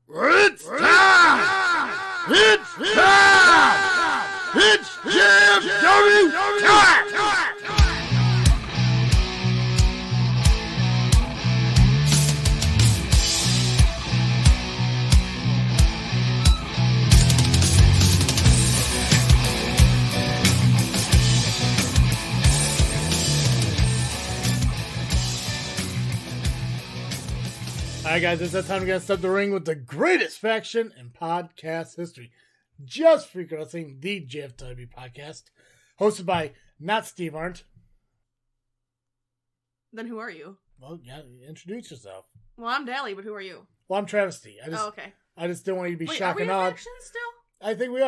It's time! It's time! It's JFW time! Alright guys, it's that time to get step the ring with the greatest faction in podcast history. Just Freakin' Wrestling, the JFW Podcast. Hosted by not Steve Arndt. Then who are you? Well, yeah, introduce yourself. Well, I'm Dally, but who are you? Well, I'm Travesty. Okay. I just didn't want you to be Wait, shocked and are we in awed. faction still? I think we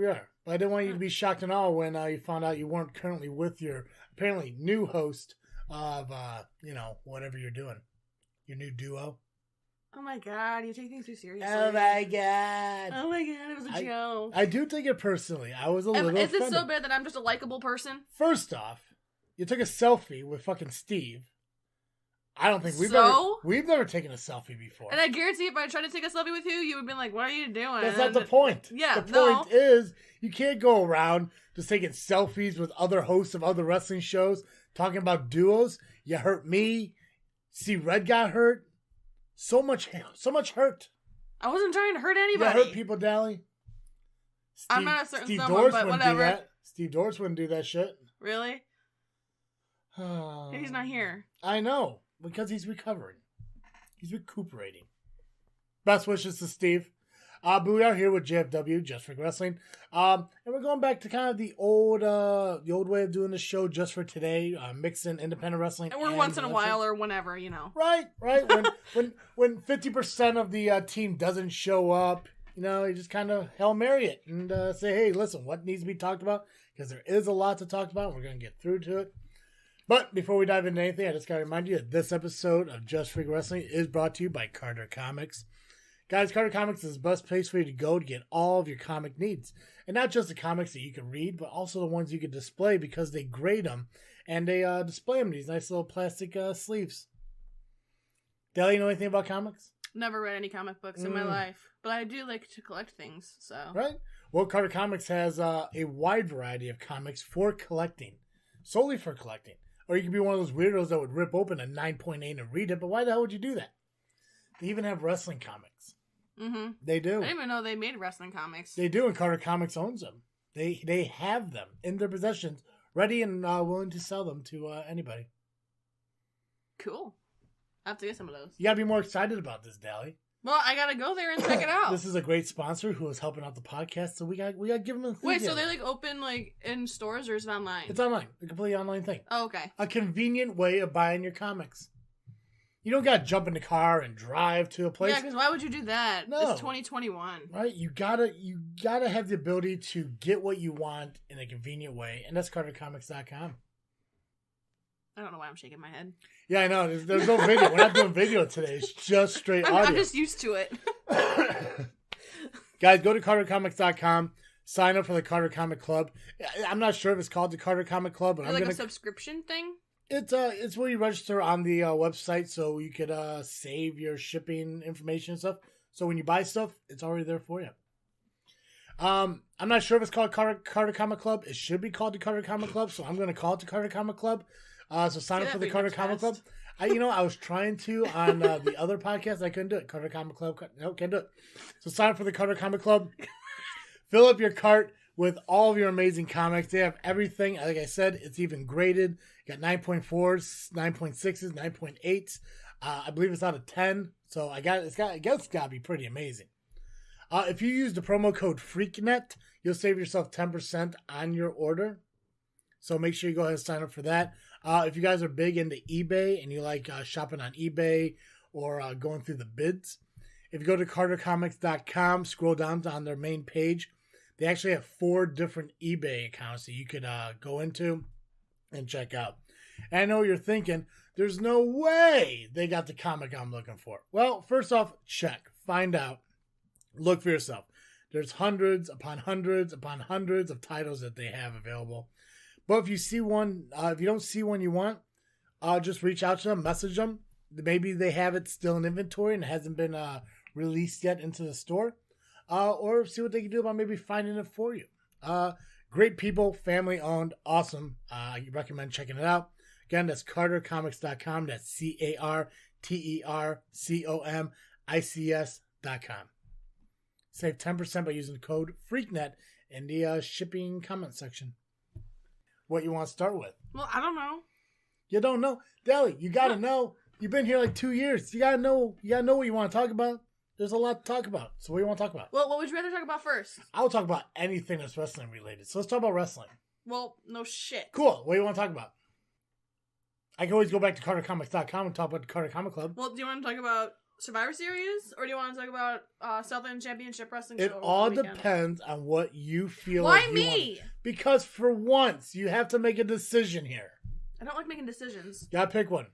are. But I didn't want you to be shocked and awed when you found out you weren't currently with your apparently new host of, whatever you're doing. Your new duo. Oh my god, you take things too seriously. Oh my god. Oh my god, it was a joke. I do take it personally. I was a little Is offended. it so bad that I'm just a likable person? First off, you took a selfie with fucking Steve. I don't think we've never taken a selfie before. And I guarantee if I tried to take a selfie with you, you would have been like, what are you doing? That's not the point. Yeah, the point is, you can't go around just taking selfies with other hosts of other wrestling shows, talking about duos. You hurt me. See, Red got hurt. So much hurt. I wasn't trying to hurt anybody. You hurt people, Dally. I'm not a certain Steve someone, Doris but wouldn't whatever. do that. Steve Doris wouldn't do that shit. Really? He's not here. I know, because he's recovering. He's recuperating. Best wishes to Steve. But we are here with JFW, Just Freakin' Wrestling. And we're going back to kind of the old way of doing the show just for today, mixing independent wrestling. And we're once in a while or whenever, you know. Right. When 50% of the team doesn't show up, you just kind of Hail Mary it and say, hey, listen, what needs to be talked about? Because there is a lot to talk about. And we're going to get through to it. But before we dive into anything, I just got to remind you that this episode of Just Freakin' Wrestling is brought to you by Carter Comics. Guys, Carter Comics is the best place for you to go to get all of your comic needs. And not just the comics that you can read, but also the ones you can display because they grade them and they display them in these nice little plastic sleeves. Dale, you know anything about comics? Never read any comic books in my life, but I do like to collect things, so. Right? Well, Carter Comics has a wide variety of comics for collecting, solely for collecting. Or you could be one of those weirdos that would rip open a 9.8 and read it, but why the hell would you do that? They even have wrestling comics. Mm-hmm. They do. I didn't even know they made wrestling comics. They do, and Carter Comics owns them. They have them in their possessions, ready and willing to sell them to anybody. Cool. I have to get some of those. You gotta be more excited about this, Dally. Well, I gotta go there and check it out. This is a great sponsor who is helping out the podcast, so we got to give them a thing. Wait, so they open in stores or is it online? It's online, a completely online thing. Oh, okay. A convenient way of buying your comics. You don't got to jump in the car and drive to a place. Yeah, because why would you do that? No. It's 2021. Right? You gotta have the ability to get what you want in a convenient way, and that's CarterComics.com. I don't know why I'm shaking my head. Yeah, I know. There's no video. We're not doing video today. It's just straight audio. I'm just used to it. Guys, go to CarterComics.com. Sign up for the Carter Comic Club. I'm not sure if it's called the Carter Comic Club, but Is it a subscription thing? It's where you register on the website, so you could save your shipping information and stuff. So when you buy stuff, it's already there for you. I'm not sure if it's called Carter Comic Club. It should be called the Carter Comic Club, so I'm going to call it the Carter Comic Club. So sign up for the Carter Comic Club. I was trying to on the other podcast. I couldn't do it. Carter Comic Club. No, can't do it. So sign up for the Carter Comic Club. Fill up your cart with all of your amazing comics. They have everything. Like I said, it's even graded. You got 9.4s, 9.6s, 9.8s. I believe it's out of 10. So I guess it's got to be pretty amazing. If you use the promo code FreakNet, you'll save yourself 10% on your order. So make sure you go ahead and sign up for that. If you guys are big into eBay and you like shopping on eBay or going through the bids, if you go to CarterComics.com, scroll down on their main page, they actually have 4 different eBay accounts that you could go into and check out. And I know you're thinking, there's no way they got the comic I'm looking for. Well, first off, check. Find out. Look for yourself. There's hundreds upon hundreds upon hundreds of titles that they have available. But if you see one, if you don't see one you want, just reach out to them, message them. Maybe they have it still in inventory and it hasn't been released yet into the store, or see what they can do about maybe finding it for you. Great people, family owned, awesome. I recommend checking it out. Again, that's CarterComics.com. That's CarterComics.com. Save 10% by using the code FreakNet in the shipping comment section. What you want to start with? Well, I don't know. You don't know? Deli, you got to know. You've been here like 2 years. You got to know. You got to know what you want to talk about. There's a lot to talk about. So what do you want to talk about? Well, what would you rather talk about first? I'll talk about anything that's wrestling related. So let's talk about wrestling. Well, no shit. Cool. What do you want to talk about? I can always go back to CarterComics.com and talk about the Carter Comic Club. Well, do you want to talk about Survivor Series, or do you want to talk about Southland Championship Wrestling It Show? all depends on what you feel. Why like you me? want. Because for once, you have to make a decision here. I don't like making decisions. You gotta pick one.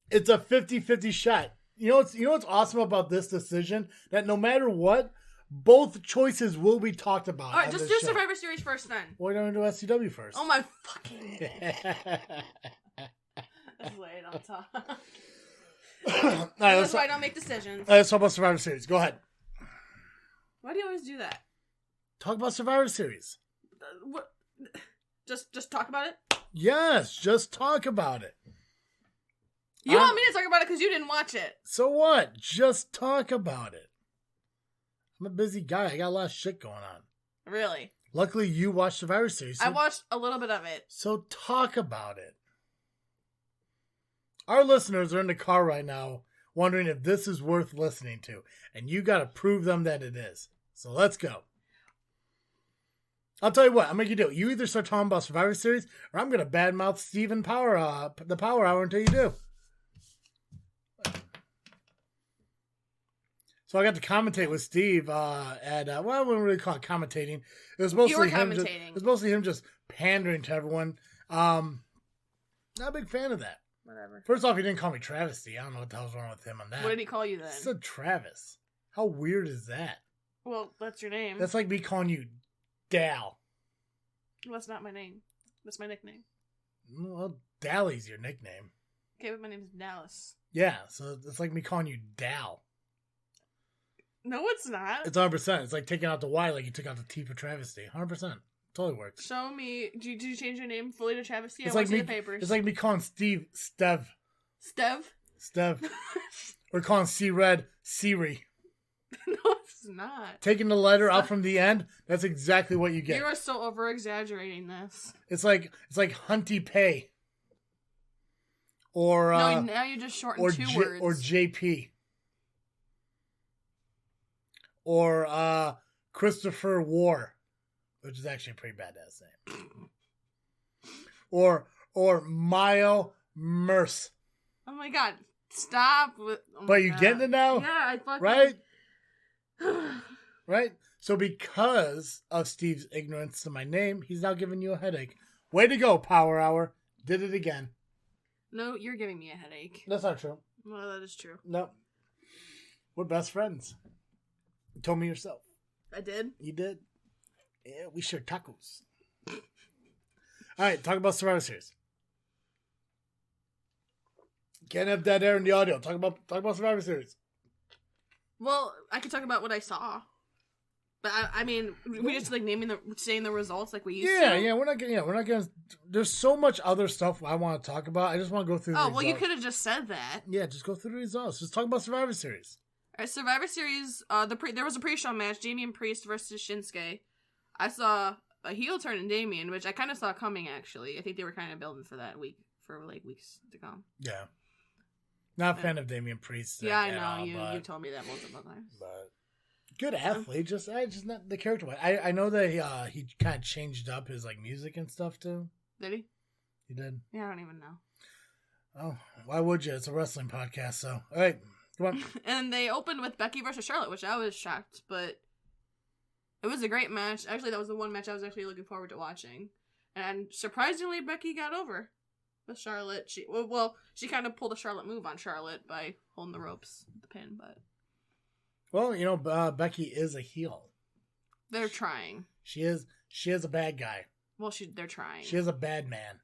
It's a 50-50 shot. You know what's awesome about this decision? That no matter what, both choices will be talked about. All right, just do Survivor Series first then. Why don't we do SCW first? Oh my fucking... That's why I don't talk. That's why I don't make decisions. Let's talk about Survivor Series. Go ahead. Why do you always do that? Talk about Survivor Series. What? Just talk about it? Yes, just talk about it. You want me to talk about it because you didn't watch it. So what? Just talk about it. I'm a busy guy. I got a lot of shit going on. Really? Luckily, you watched Survivor Series. So I watched a little bit of it. So talk about it. Our listeners are in the car right now wondering if this is worth listening to. And you got to prove them that it is. So let's go. I'll tell you what, I'm going to do. You either start talking about Survivor Series or I'm going to badmouth Steven the Power Hour until you do. So I got to commentate with Steve well, I wouldn't really call it commentating. It was mostly commentating. It was mostly him just pandering to everyone. Not a big fan of that. Whatever. First off, he didn't call me Travesty. I don't know what the hell's wrong with him on that. What did he call you then? He said Travis. How weird is that? Well, that's your name. That's like me calling you Dal. Well, that's not my name. That's my nickname. Well, Dally's your nickname. Okay, but my name's Dallas. Yeah, so it's like me calling you Dal. No, it's not. It's 100%. It's like taking out the Y like you took out the T for Travesty. 100%. Totally works. Show me. Did you change your name fully to Travesty? It's I like want to me, see the papers. It's like me calling Steve Stev. Stev? Or calling C-Red Siri. No, it's not. Taking the letter out from the end, that's exactly what you get. You are so over-exaggerating this. It's like Hunty Pay. Or no, now you just shortened two words. Or JP. Or Christopher War, which is actually a pretty badass name. Or Mile Merce. Oh my god. Stop with... But you getting it now? Yeah, I fucking... Right? Right? So because of Steve's ignorance to my name, he's now giving you a headache. Way to go, Power Hour. Did it again. No, you're giving me a headache. That's not true. Well, that is true. No. We're best friends. You told me yourself. I did? You did? Yeah, we share tacos. Alright, talk about Survivor Series. Can't have dead air in the audio. Talk about Survivor Series. Well, I could talk about what I saw. But I mean, we just like saying the results like we used to. Yeah, we're not gonna. There's so much other stuff I want to talk about. I just want to go through. Oh, well, you could have just said that. Yeah, just go through the results. Just talk about Survivor Series. All right, Survivor Series. There was a pre-show match: Damian Priest versus Shinsuke. I saw a heel turn in Damian, which I kind of saw coming. Actually, I think they were kind of building for that for weeks to come. Yeah, not a fan of Damian Priest. Yeah, I know you told me that multiple times. But good athlete, just not the character. I know that he kind of changed up his like music and stuff too. Did he? He did. Yeah, I don't even know. Oh, why would you? It's a wrestling podcast, so all right, come on. And they opened with Becky versus Charlotte, which I was shocked, but it was a great match. Actually, that was the one match I was actually looking forward to watching. And surprisingly, Becky got over with Charlotte. She kind of pulled a Charlotte move on Charlotte by holding the ropes, the pin, but. Well, Becky is a heel. They're trying. She is a bad guy. Well, they're trying. She is a bad man.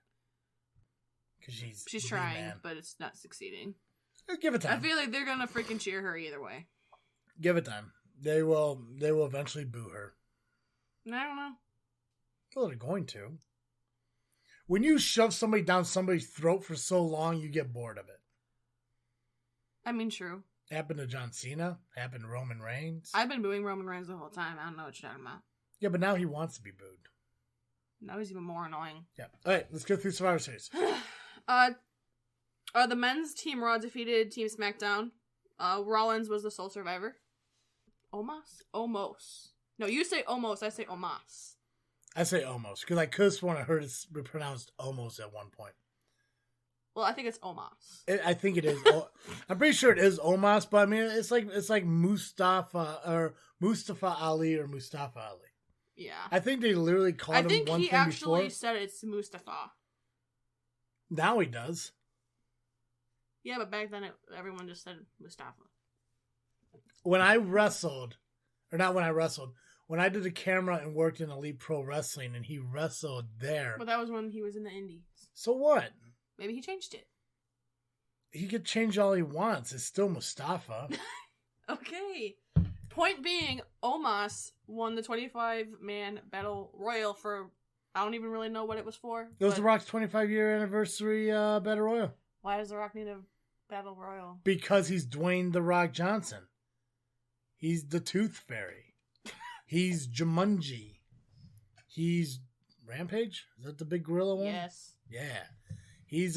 Because she's trying, but it's not succeeding. Give it time. I feel like they're gonna freaking cheer her either way. Give it time. They will eventually boo her. I don't know. Well, they're going to. When you shove somebody down somebody's throat for so long, you get bored of it. I mean, true. Happened to John Cena. Happened to Roman Reigns. I've been booing Roman Reigns the whole time. I don't know what you're talking about. Yeah, but now he wants to be booed. Now he's even more annoying. Yeah. All right, let's go through Survivor Series. The men's Team Raw defeated Team SmackDown. Rollins was the sole survivor. Omos. No, you say almost. I say Omos. I say almost because I could have sworn I heard it pronounced almost at one point. Well, I think it's Omos. I think it is. I'm pretty sure it is Omos, but I mean, it's like Mustafa Ali or Mustafa Ali. Yeah. I think they literally called him one thing before. I think he actually said it's Mustafa. Now he does. Yeah, but back then everyone just said Mustafa. When I wrestled, or not when I wrestled, when I did a camera and worked in Elite Pro Wrestling and he wrestled there. But that was when he was in the Indies. So what? Maybe he changed it. He could change all he wants. It's still Mustafa. Okay. Point being, Omos won the 25-man Battle Royal for, I don't even really know what it was for. It was The Rock's 25-year anniversary Battle Royal. Why does The Rock need a Battle Royal? Because he's Dwayne The Rock Johnson. He's the Tooth Fairy. He's Jumanji. He's Rampage? Is that the big gorilla one? Yes. Yeah. He's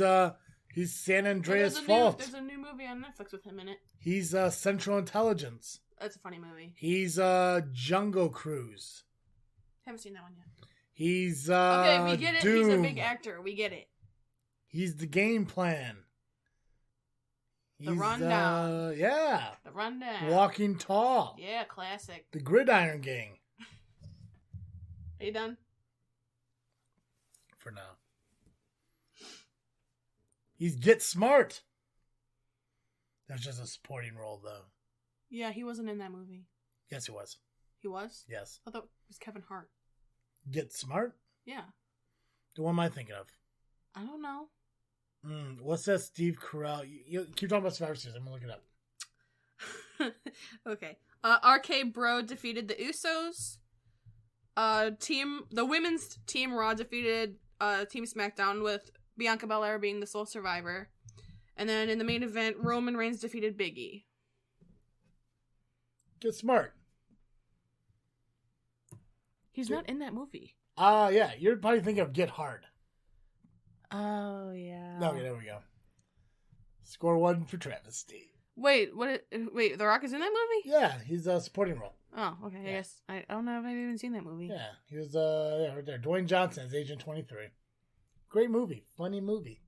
San Andreas Fault. There's a new movie on Netflix with him in it. He's Central Intelligence. That's a funny movie. He's Jungle Cruise. Haven't seen that one yet. He's okay, we get it. Doom. He's a big actor. We get it. He's the Game Plan. The Rundown. Yeah. The Rundown. Walking Tall. Yeah, classic. The Gridiron Gang. Are you done? For now. He's Get Smart. That's just a supporting role, though. Yeah, he wasn't in that movie. Yes, he was. He was? Yes. I thought it was Kevin Hart. Get Smart? Yeah. The one am I thinking of? I don't know. What's that Steve Carell? You keep talking about Survivor Series. I'm going to look it up. Okay. RK Bro defeated the Usos. The women's Team Raw defeated Team SmackDown with Bianca Belair being the sole survivor. And then in the main event, Roman Reigns defeated Big E. Get Smart. He's not in that movie. Yeah. You're probably thinking of Get Hard. Oh, yeah. Okay, there we go. Score one for travesty. Wait, The Rock is in that movie? Yeah, he's a supporting role. Oh, okay. Yeah. I guess I don't know if I've even seen that movie. Yeah, he was right there. Dwayne Johnson is Agent 23. Great movie, funny movie.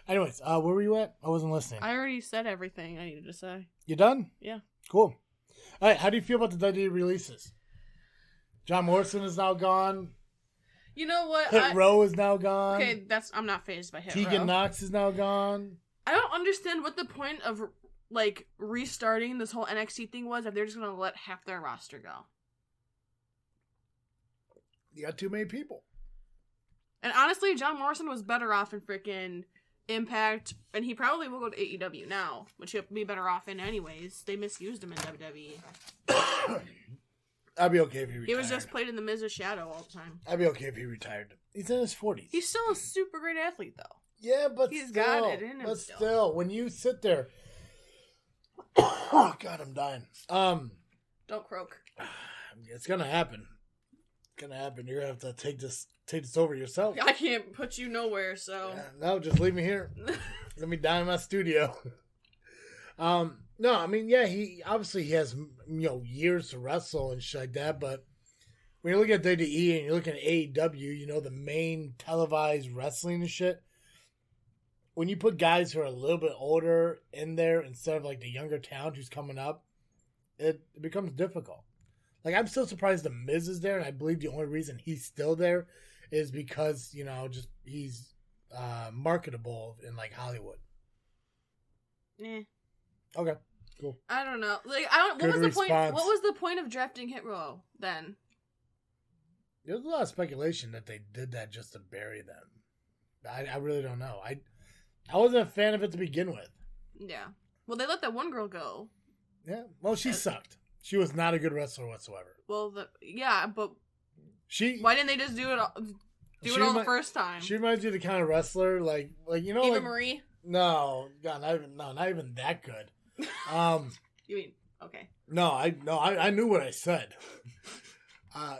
Anyways, where were you at? I wasn't listening. I already said everything I needed to say. You done? Yeah. Cool. All right, how do you feel about the WWE releases? John Morrison is now gone. You know what? Hit Row is now gone. Okay, I'm not phased by Hit Row. Tegan Knox is now gone. I don't understand what the point of like restarting this whole NXT thing was if they're just gonna let half their roster go. You got too many people. And honestly, John Morrison was better off in freaking Impact, and he probably will go to AEW now, which he'll be better off in anyways. They misused him in WWE. I'd be okay if he retired. He was just played in the Miz's shadow all the time. I'd be okay if he retired. He's in his 40s. He's still a super great athlete, though. Yeah, but he's still, got it in him. But still, when you sit there, oh God, I'm dying. Don't croak. It's gonna happen. It's gonna happen. You're gonna have to take this over yourself. I can't put you nowhere, so no, just leave me here. Let me die in my studio. No, I mean, yeah, he obviously has years to wrestle and shit like that, but when you look at WWE and you're looking at AEW, the main televised wrestling and shit, when you put guys who are a little bit older in there instead of like the younger talent who's coming up, it becomes difficult. Like, I'm still surprised the Miz is there, and I believe the only reason he's still there is because, just he's marketable in like Hollywood. Yeah. Okay, cool. I don't know. Like, what was the point? What was the point of drafting Hit Row then? There's a lot of speculation that they did that just to bury them. I really don't know. I wasn't a fan of it to begin with. Yeah. Well, they let that one girl go. Yeah. Well, she sucked. She was not a good wrestler whatsoever. Well, but why didn't they just do it all the first time? She reminds you of the kind of wrestler like you know, Eva like Marie. No, God, not even that good. You mean okay? No, I knew what I said.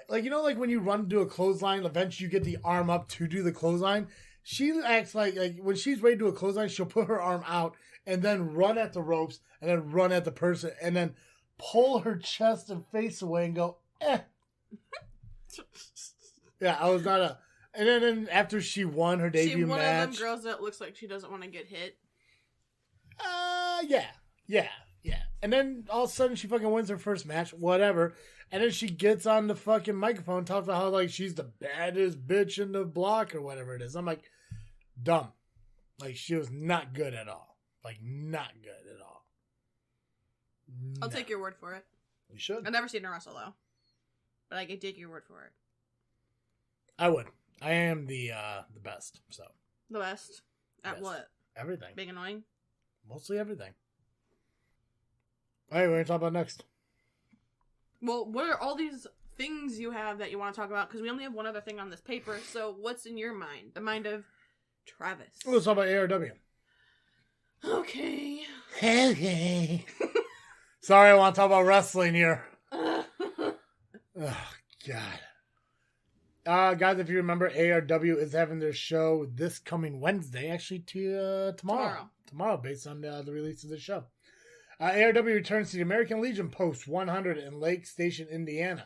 Like, you know, like when you run to do a clothesline, eventually you get the arm up to do the clothesline. She acts like when she's ready to do a clothesline, she'll put her arm out and then run at the ropes and then run at the person and then pull her chest and face away and go, eh. Yeah, I was not a... And then after she won her debut match... She one of them girls that looks like she doesn't want to get hit? Yeah. And then all of a sudden she fucking wins her first match, whatever. And then she gets on the fucking microphone, talks about how like she's the baddest bitch in the block or whatever it is. I'm like, dumb. Like, she was not good at all. Like, not good at all. I'll take your word for it. You should. I've never seen her wrestle though, but I can take your word for it. I would. I am the best. So the best at what? Everything. Being annoying. Mostly everything. All right, we're gonna talk about next. Well, what are all these things you have that you want to talk about? Because we only have one other thing on this paper. So what's in your mind? The mind of Travis. Let's talk about ARW. Okay. Sorry, I want to talk about wrestling here. Oh, God. Guys, if you remember, ARW is having their show this coming Wednesday, actually to tomorrow. Tomorrow, based on the release of the show. ARW returns to the American Legion Post 100 in Lake Station, Indiana,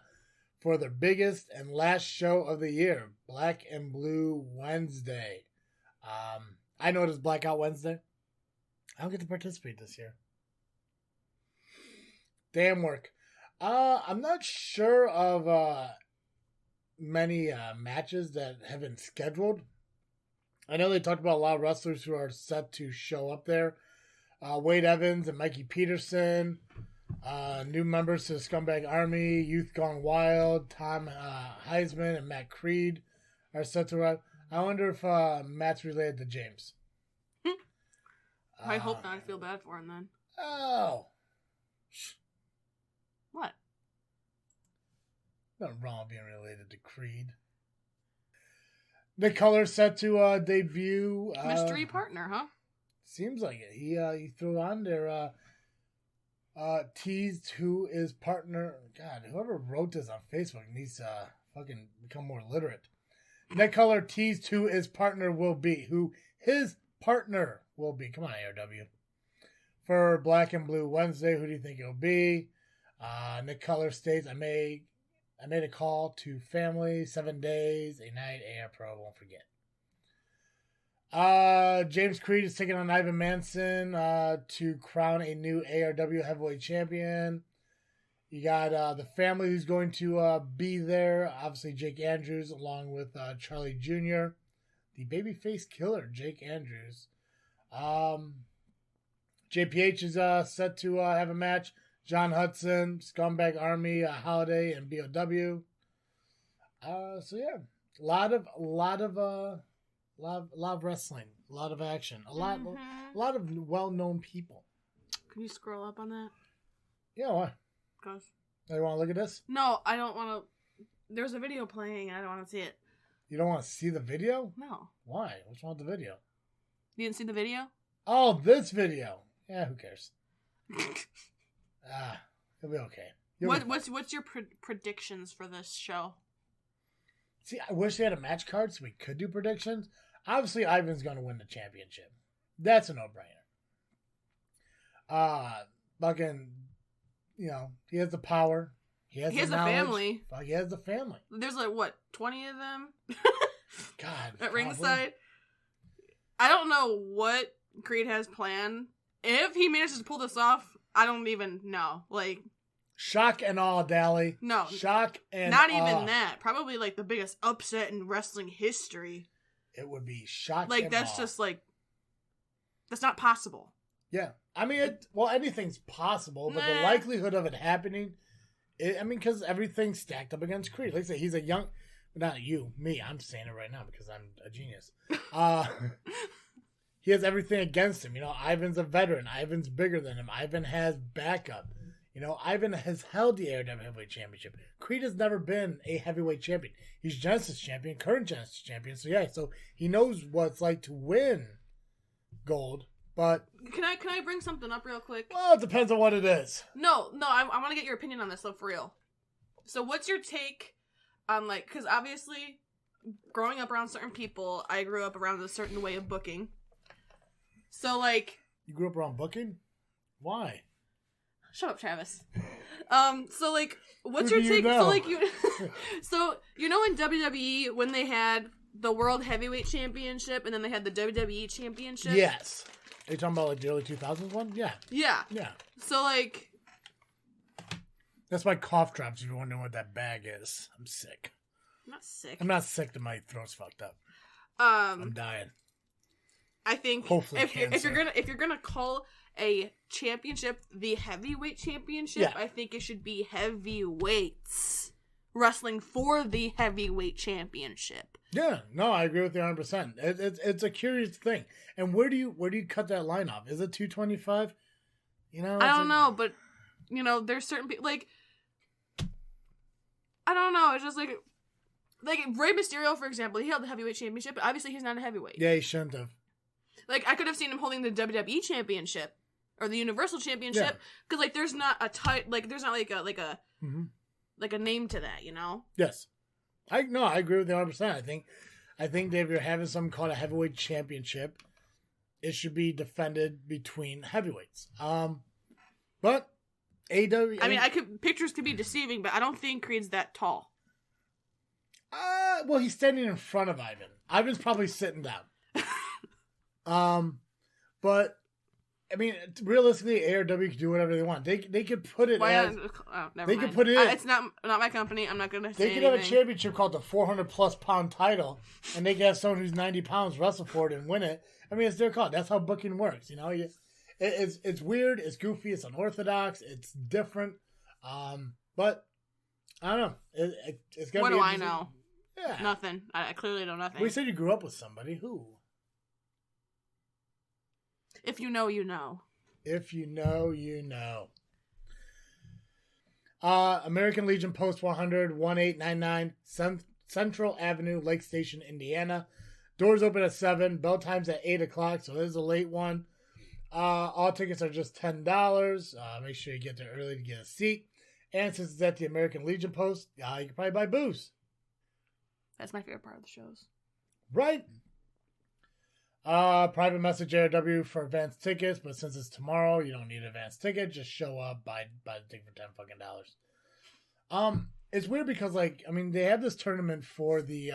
for their biggest and last show of the year, Black and Blue Wednesday. I know it is Blackout Wednesday. I don't get to participate this year. Damn work. I'm not sure of many matches that have been scheduled. I know they talked about a lot of wrestlers who are set to show up there. Wade Evans and Mikey Peterson, new members to the Scumbag Army, Youth Gone Wild, Tom Heisman and Matt Creed are set to arrive. I wonder if Matt's related to James. I hope not. I feel bad for him then. Oh. What? Nothing wrong with being related to Creed. Nick Color set to debut. Mystery partner, huh? Seems like it. He threw on there. Teased who is partner. God, whoever wrote this on Facebook needs to fucking become more literate. Nick Color teased who his partner will be. Who his partner will be. Come on, ARW. For Black and Blue Wednesday, who do you think it'll be? Nick Color states, I made a call to family, 7 days, a night, AR Pro, won't forget. James Creed is taking on Ivan Manson to crown a new ARW heavyweight champion. You got the family who's going to be there. Obviously, Jake Andrews along with Charlie Jr., the babyface killer, Jake Andrews. JPH is set to have a match. John Hudson, Scumbag Army, Holiday, and BOW. So yeah, a lot of wrestling, a lot of action, a lot of well-known people. Can you scroll up on that? Yeah, why? Because you want to look at this? No, I don't want to. There's a video playing, and I don't want to see it. You don't want to see the video? No. Why? What's wrong with the video? You didn't see the video? Oh, this video. Yeah, who cares? It'll be okay. What's your predictions for this show? See, I wish they had a match card so we could do predictions. Obviously, Ivan's going to win the championship. That's a no-brainer. Fucking, he has the power. He has the family. He has the family. There's 20 of them? God. At ringside? I don't know what Creed has planned. If he manages to pull this off, I don't even know. Shock and awe, Dally. No. Shock and not awe. Even that. Probably the biggest upset in wrestling history. It would be shock and that's awe. Just that's not possible. Yeah. I mean, anything's possible, but the likelihood of it happening, because everything's stacked up against Creed. Like I say, he's a young, not you, me, I'm saying it right now because I'm a genius. He has everything against him. Ivan's a veteran. Ivan's bigger than him. Ivan has backup. You know, Ivan has held the AEW Heavyweight Championship. Creed has never been a heavyweight champion. He's Genesis champion, current Genesis champion. So yeah, so he knows what it's like to win gold. But can I bring something up real quick? Well, it depends on what it is. No, I want to get your opinion on this though, for real. So what's your take on, like, because obviously growing up around certain people, I grew up around a certain way of booking. So like, you grew up around booking? Why? Shut up, Travis. So like, what's your take? So like, so you know in WWE when they had the World Heavyweight Championship and then they had the WWE Championship? Yes. Are you talking about like the early 2000s one? Yeah. Yeah. Yeah. So like, that's my cough drops if you're wondering what that bag is. I'm sick. I'm not sick. I'm not sick, that my throat's fucked up. I'm dying. I think hopefully if you're gonna call a championship the heavyweight championship, yeah. I think it should be heavyweights wrestling for the heavyweight championship. Yeah, no, I agree with you 100%. It's a curious thing. And where do you cut that line off? Is it 225? You know, I don't know, but you know, there's certain people like, I don't know. It's just like Rey Mysterio, for example, he held the heavyweight championship, but obviously he's not a heavyweight. Yeah, he shouldn't have. Like, I could have seen him holding the WWE championship or the Universal Championship, because like there's not a there's not like a mm-hmm. like a name to that, you know? Yes, I agree with you 100%. I think that if you're having something called a heavyweight championship, it should be defended between heavyweights. But AEW. I mean, pictures could be deceiving, but I don't think Creed's that tall. Well, he's standing in front of Ivan. Ivan's probably sitting down. But I mean, realistically, AEW could do whatever they want. They could put it. Never mind. Could put it. It's not my company. I'm not gonna say anything. They could have a championship called the 400+ pound title, and they could have someone who's 90 pounds wrestle for it and win it. I mean, it's their call. That's how booking works. You know, it's weird. It's goofy. It's unorthodox. It's different. But I don't know. It's gonna. What do I know? Yeah, nothing. I clearly know nothing. We said you grew up with somebody. Who? If you know, you know. If you know, you know. American Legion Post 100, 1899 Central Avenue, Lake Station, Indiana. Doors open at 7. Bell time's at 8 o'clock, so this is a late one. All tickets are just $10. Make sure you get there early to get a seat. And since it's at the American Legion Post, you can probably buy booze. That's my favorite part of the shows. Right. Private message AEW for advanced tickets, but since it's tomorrow, you don't need an advanced ticket. Just show up, buy the ticket for $10 fucking. It's weird because, like, I mean, they have this tournament for the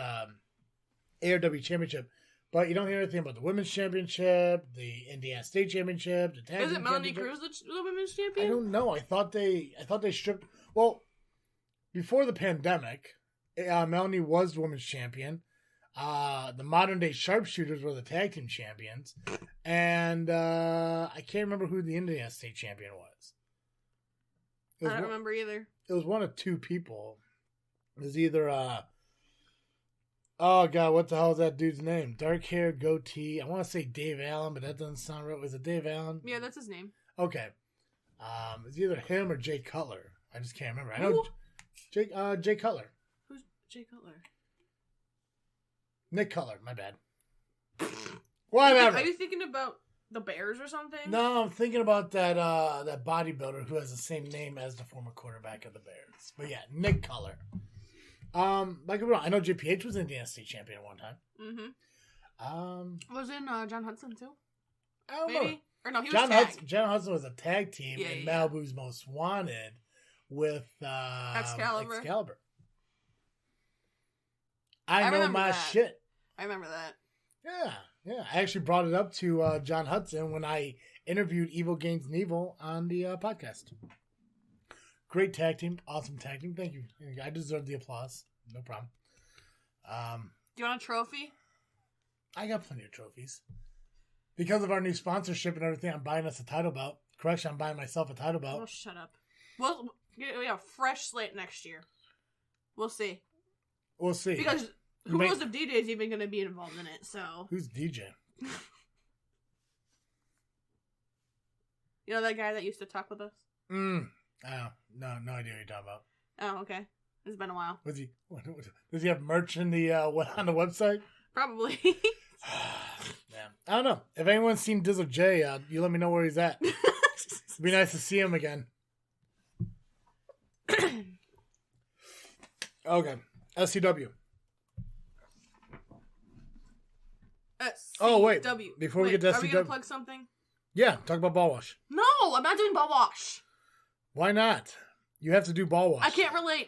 AEW Championship, but you don't hear anything about the Women's Championship, the Indiana State Championship, the Tag Team. Is it Melanie Cruz the Women's Champion? I don't know. I thought they stripped. Well, before the pandemic, Melanie was the Women's Champion. The Modern Day Sharpshooters were the Tag Team Champions, and I can't remember who the Indiana State Champion was. I don't remember either. It was one of two people. It was either oh god, what the hell is that dude's name? Dark hair, goatee. I want to say Dave Allen, but that doesn't sound right. Was it Dave Allen? Yeah, that's his name. Okay. It's either him or Jay Cutler. I just can't remember. I know Jay Cutler. Who's Jay Cutler? Nick Cutler, my bad. Whatever. Are you thinking about the Bears or something? No, I'm thinking about that bodybuilder who has the same name as the former quarterback of the Bears. But yeah, Nick Cutler. I know JPH was Indiana State champion at one time. Mm-hmm. Was in John Hudson too? I don't Maybe? know. Or no, he was tag. John Hudson was a tag team in Malibu's Most Wanted with Excalibur. I know my shit. I remember that. Yeah. I actually brought it up to John Hudson when I interviewed Evil Gains and Evil on the podcast. Great tag team. Awesome tag team. Thank you. I deserve the applause. No problem. Do you want a trophy? I got plenty of trophies. Because of our new sponsorship and everything, I'm buying us a title belt. Correction, I'm buying myself a title belt. Oh, shut up. Well, we have a fresh slate next year. We'll see. We'll see. Because who knows if DJ is even going to be involved in it, so... Who's DJ? You know that guy that used to talk with us? Oh, no idea what you're talking about. Oh, okay. It's been a while. Does he have merch in the on the website? Probably. Yeah. I don't know. If anyone's seen Dizzle J, you let me know where he's at. It'd be nice to see him again. Okay. SCW. Oh, wait. Before we get to SCW. Are we going to plug something? Yeah, talk about ball wash. No, I'm not doing ball wash. Why not? You have to do ball wash. I can't relate.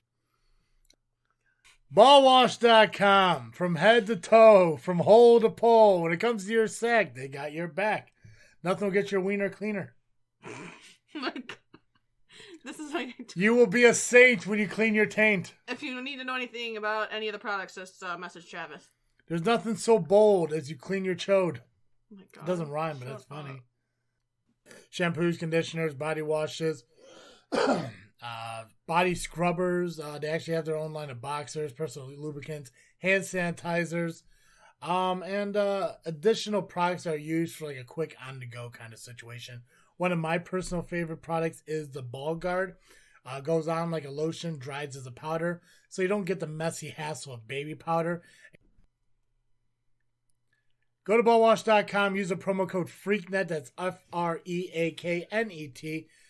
Ballwash.com. From head to toe, from hole to pole. When it comes to your sack, they got your back. Nothing will get your wiener cleaner. My God. This is my... You will be a saint when you clean your taint. If you need to know anything about any of the products, just message Travis. There's nothing so bold as you clean your chode. Oh my God. It doesn't rhyme, but it's funny. Shampoos, conditioners, body washes, body scrubbers. They actually have their own line of boxers, personal lubricants, hand sanitizers, and additional products that are used for like a quick on-the-go kind of situation. One of my personal favorite products is the Ball Guard. Goes on like a lotion, dries as a powder, so you don't get the messy hassle of baby powder. Go to ballwash.com, use the promo code FreakNet, that's FREAKNET.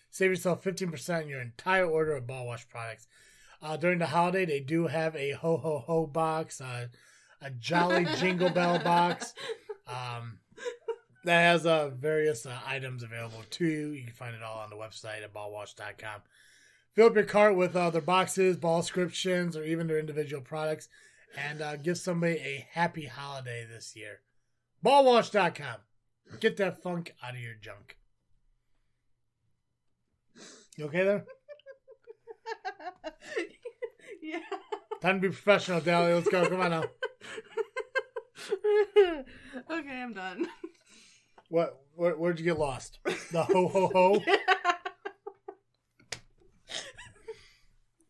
Save yourself 15% on your entire order of ball wash products. During the holiday, they do have a ho-ho-ho box, a Jolly Jingle Bell box that has various items available to you. You can find it all on the website at ballwash.com. Fill up your cart with their boxes, ball descriptions, or even their individual products, and give somebody a happy holiday this year. Ballwash.com. Get that funk out of your junk. You okay there? Yeah. Time to be professional, Dally. Let's go. Come on now. Okay, I'm done. Where'd you get lost? The ho ho ho? Yeah.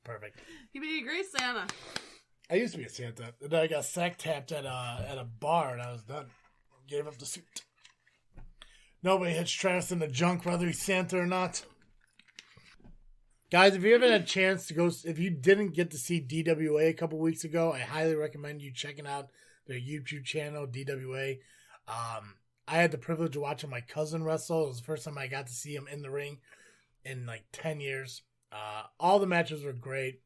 Perfect. You be a great Santa. I used to be a Santa. And then I got sack tapped at a bar and I was done. Gave up the suit. Nobody hits Travis in the junk, whether he's Santa or not. Guys, if you haven't had a chance to go, if you didn't get to see DWA a couple weeks ago, I highly recommend you checking out their YouTube channel, DWA. I had the privilege of watching my cousin wrestle. It was the first time I got to see him in the ring in like 10 years. All the matches were great.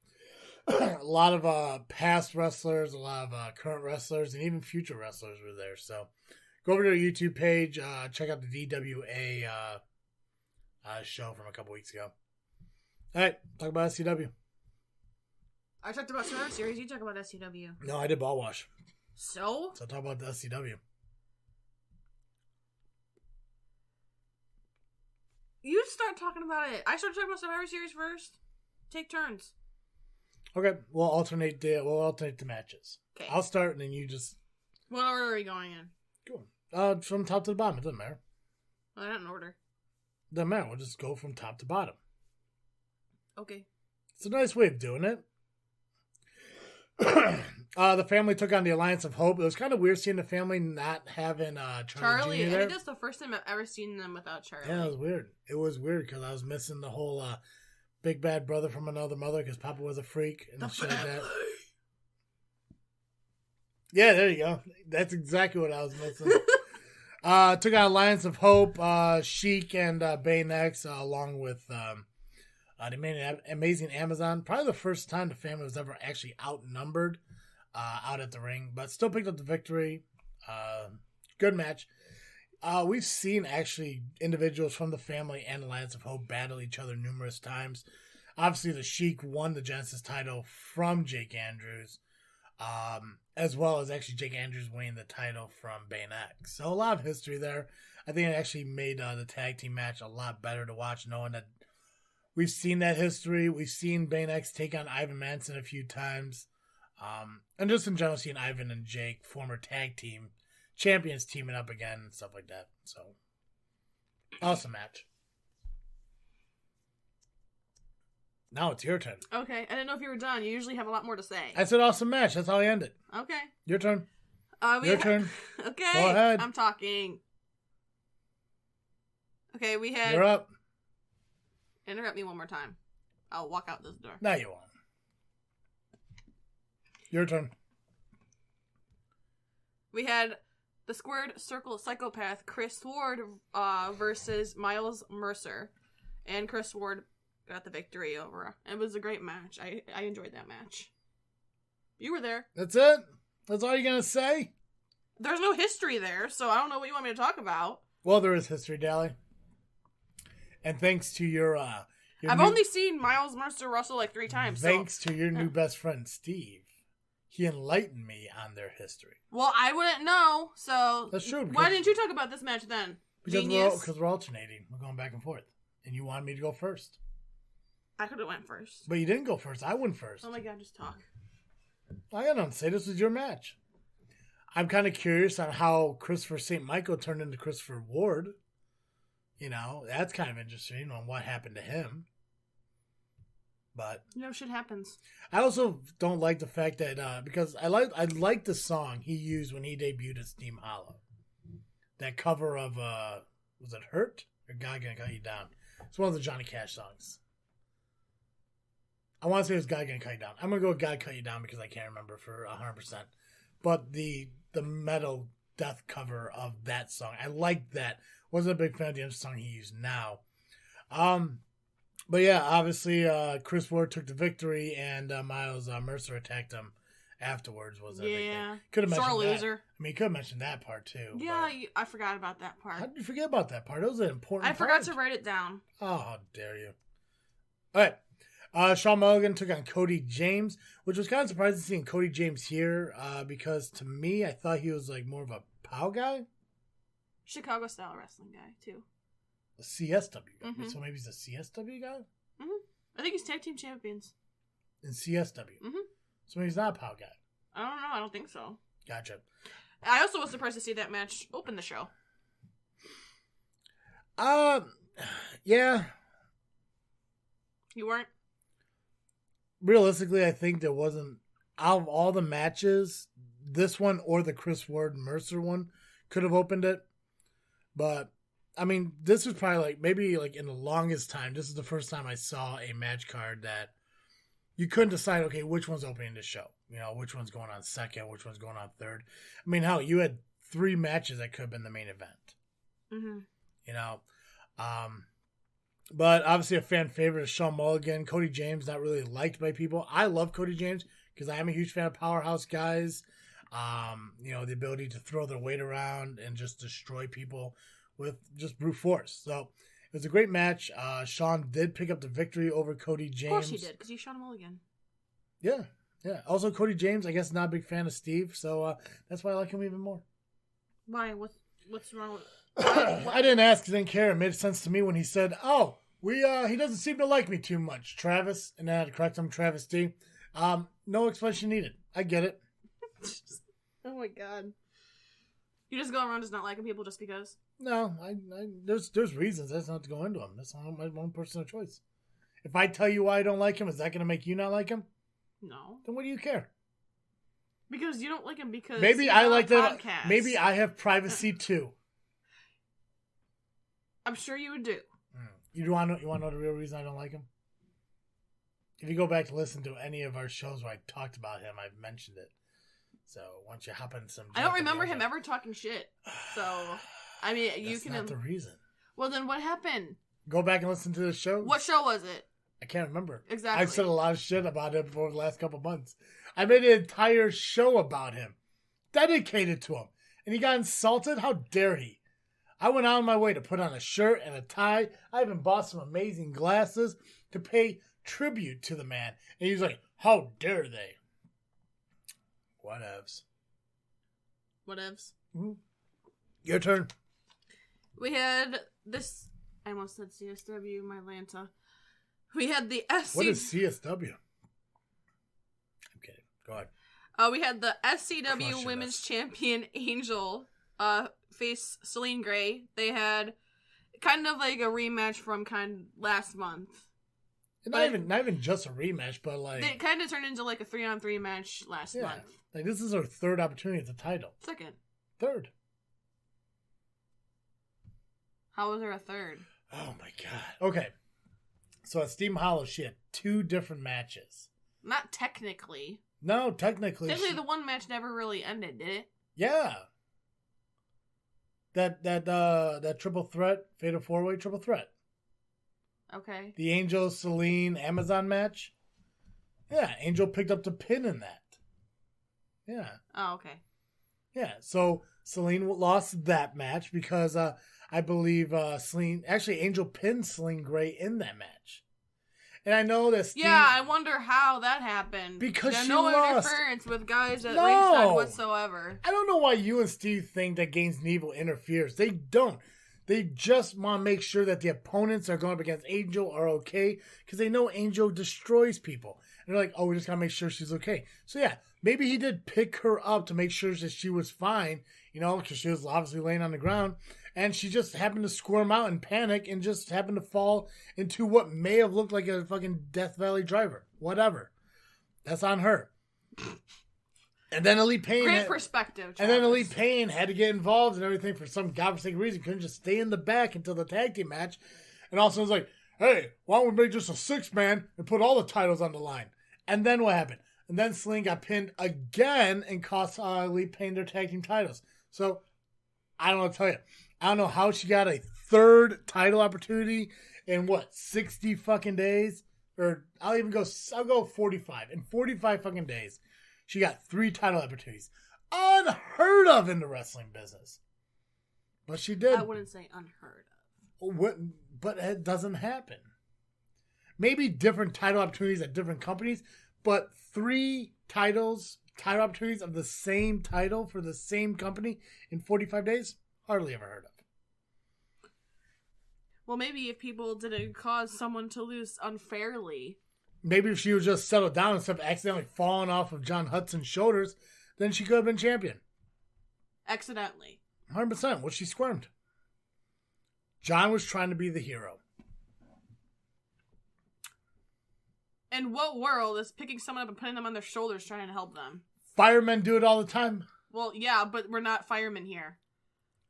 A lot of past wrestlers, a lot of current wrestlers, and even future wrestlers were there. So go over to their YouTube page, check out the DWA show from a couple weeks ago. All right, talk about SCW. I talked about Survivor Series. You talk about SCW. No, I did ball wash. So talk about the SCW. You start talking about it. I start talking about Survivor Series first. Take turns. Okay, we'll alternate the matches. Okay. I'll start and then you just. What order are we going in? Cool. From top to the bottom. It doesn't matter. Well, not in order. Doesn't matter. We'll just go from top to bottom. Okay. It's a nice way of doing it. The family took on the Alliance of Hope. It was kind of weird seeing the family not having Charlie Jr. there. I think that's the first time I've ever seen them without Charlie. Yeah, it was weird. It was weird because I was missing the whole big bad brother from another mother because Papa was a freak and shit like that. Yeah, there you go. That's exactly what I was missing. Took on Alliance of Hope, Sheik, and Bane X, along with the Amazing Amazon. Probably the first time the family was ever actually outnumbered out at the ring, but still picked up the victory. Good match. We've seen actually individuals from the family and Alliance of Hope battle each other numerous times. Obviously, the Sheik won the Genesis title from Jake Andrews, as well as actually Jake Andrews winning the title from Bane X. So a lot of history there. I think it actually made the tag team match a lot better to watch, knowing that we've seen that history. We've seen Bane X take on Ivan Manson a few times. And just in general, seeing Ivan and Jake, former tag team champions, teaming up again and stuff like that. So, awesome match. Now it's your turn. Okay, I didn't know if you were done. You usually have a lot more to say. I said awesome match. That's how I ended. Okay. Your turn. Your turn. Okay. Go ahead. I'm talking. Okay, we had... You're up. Interrupt me one more time. I'll walk out this door. No, you won't. Your turn. We had the Squared Circle Psychopath, Chris Ward, versus Miles Mercer. And Chris Ward got the victory over. It was a great match. I enjoyed that match. You were there. That's it? That's all you're going to say? There's no history there, so I don't know what you want me to talk about. Well, there is history, Dally. And thanks to your I've only seen Miles Mercer wrestle like 3 times. Thanks to your new best friend, Steve. He enlightened me on their history. Well, I wouldn't know, so... That's true. Why didn't you talk about this match then? Because we're alternating. We're going back and forth. And you wanted me to go first. I could have went first. But you didn't go first. I went first. Oh my god, just talk. I got nothing to say. This was your match. I'm kind of curious on how Christopher St. Michael turned into Christopher Ward. You know, that's kind of interesting on what happened to him. But shit happens. I also don't like the fact that because I like the song he used when he debuted at Steam Hollow. That cover of was it Hurt or God Gonna Cut You Down? It's one of the Johnny Cash songs. I want to say it was God Gonna Cut You Down. I'm gonna go with God Cut You Down because I can't remember for 100%. But the metal death cover of that song, I liked that. Wasn't a big fan of the other song he used now. But yeah, obviously, Chris Ward took the victory, and Miles Mercer attacked him afterwards. Was that big thing? Could have mentioned that. Loser. I mean, could have mentioned that part too. Yeah, I forgot about that part. How did you forget about that part? It was an important part. I forgot to write it down. Oh, how dare you! All right, Sean Mulligan took on Cody James, which was kind of surprising seeing Cody James here because to me, I thought he was like more of a POW guy, Chicago style wrestling guy too. A CSW guy. Mm-hmm. So maybe he's a CSW guy? Mm-hmm. I think he's tag team champions. In CSW? Mm-hmm. So maybe he's not a POW guy. I don't know. I don't think so. Gotcha. I also was surprised to see that match open the show. Yeah. You weren't? Realistically, I think there wasn't, out of all the matches, this one or the Chris Ward Mercer one could have opened it. But I mean, this was probably like, maybe like in the longest time, this is the first time I saw a match card that you couldn't decide, okay, which one's opening the show? You know, which one's going on second, which one's going on third. I mean, hell, you had 3 matches that could have been the main event. Mm-hmm. You know, but obviously a fan favorite is Sean Mulligan. Cody James, not really liked by people. I love Cody James because I am a huge fan of powerhouse guys. You know, the ability to throw their weight around and just destroy people with just brute force. So it was a great match. Sean did pick up the victory over Cody James. Of course he did, because he's Sean Mulligan. Yeah. Also, Cody James, I guess, not a big fan of Steve, so that's why I like him even more. Why? What's wrong with? I didn't ask. I didn't care. It made sense to me when he said, "Oh, he doesn't seem to like me too much, Travis." And I had to correct him, Travis D. No explanation needed. I get it. Oh my god. You just go around just not liking people just because? No, there's reasons. That's not to go into them. That's not my own personal choice. If I tell you why I don't like him, is that going to make you not like him? No. Then what do you care? Because you don't like him because maybe I like that. Maybe I have privacy too. I'm sure you would do. You want to know the real reason I don't like him? If you go back to listen to any of our shows where I talked about him, I've mentioned it. So once you hop in some, I don't remember him ever talking shit. So I mean, you can. That's not the reason. Well, then what happened? Go back and listen to the show. What show was it? I can't remember. Exactly. I've said a lot of shit about him for the last couple months. I made an entire show about him, dedicated to him, and he got insulted. How dare he? I went out of my way to put on a shirt and a tie. I even bought some amazing glasses to pay tribute to the man. And he's like, how dare they? Whatevs. Whatevs. Mm-hmm. Your turn. We had this, I almost said CSW, my Lanta. We had the SCW. What is CSW? I'm kidding. Go ahead. We had the SCW Women's Champion Angel face Celine Gray. They had kind of like a rematch from last month. Not even just a rematch, but like they kind of turned into like a 3-on-3 match last month. Like this is our third opportunity at the title. Second. Third. How was there a third? Oh my god. Okay. So at Steam Hollow, she had 2 different matches. Not technically. No, technically. Technically, the one match never really ended, did it? Yeah. That triple threat, Fatal 4-Way triple threat. Okay. The Angel, Celine, Amazon match. Yeah, Angel picked up the pin in that. Yeah. Oh, okay. Yeah, so Celine lost that match because I believe Celine... Actually, Angel pinned Celine Gray in that match. And I know that Steve... Yeah, I wonder how that happened. Because There's she no lost. interference with guys at ringside whatsoever. I don't know why you and Steve think that Gaines and Evil interferes. They don't. They just want to make sure that the opponents are going up against Angel are okay because they know Angel destroys people. And they're like, oh, we just got to make sure she's okay. So yeah, maybe he did pick her up to make sure that she was fine, because she was obviously laying on the ground. And she just happened to squirm out and panic and just happened to fall into what may have looked like a fucking Death Valley driver. Whatever. That's on her. And then Elite Pain... Great perspective, Travis. And then Elite Pain had to get involved and everything for some godforsaken reason. Couldn't just stay in the back until the tag team match. And also was like, hey, why don't we make just a 6-man and put all the titles on the line? And then what happened? And then Celine got pinned again and cost Elite Pain their tag team titles. So, I don't know what to tell you. I don't know how she got a 3rd title opportunity in 60 fucking days? Or I'll go 45. In 45 fucking days, she got 3 title opportunities. Unheard of in the wrestling business. But she did. I wouldn't say unheard of. But it doesn't happen. Maybe different title opportunities at different companies, but 3 title opportunities of the same title for the same company in 45 days? Hardly ever heard of. Well, maybe if people didn't cause someone to lose unfairly. Maybe if she was just settled down instead of accidentally falling off of John Hudson's shoulders, then she could have been champion. Accidentally. 100%. Well, she squirmed. John was trying to be the hero. In what world is picking someone up and putting them on their shoulders trying to help them? Firemen do it all the time. Well, yeah, but we're not firemen here.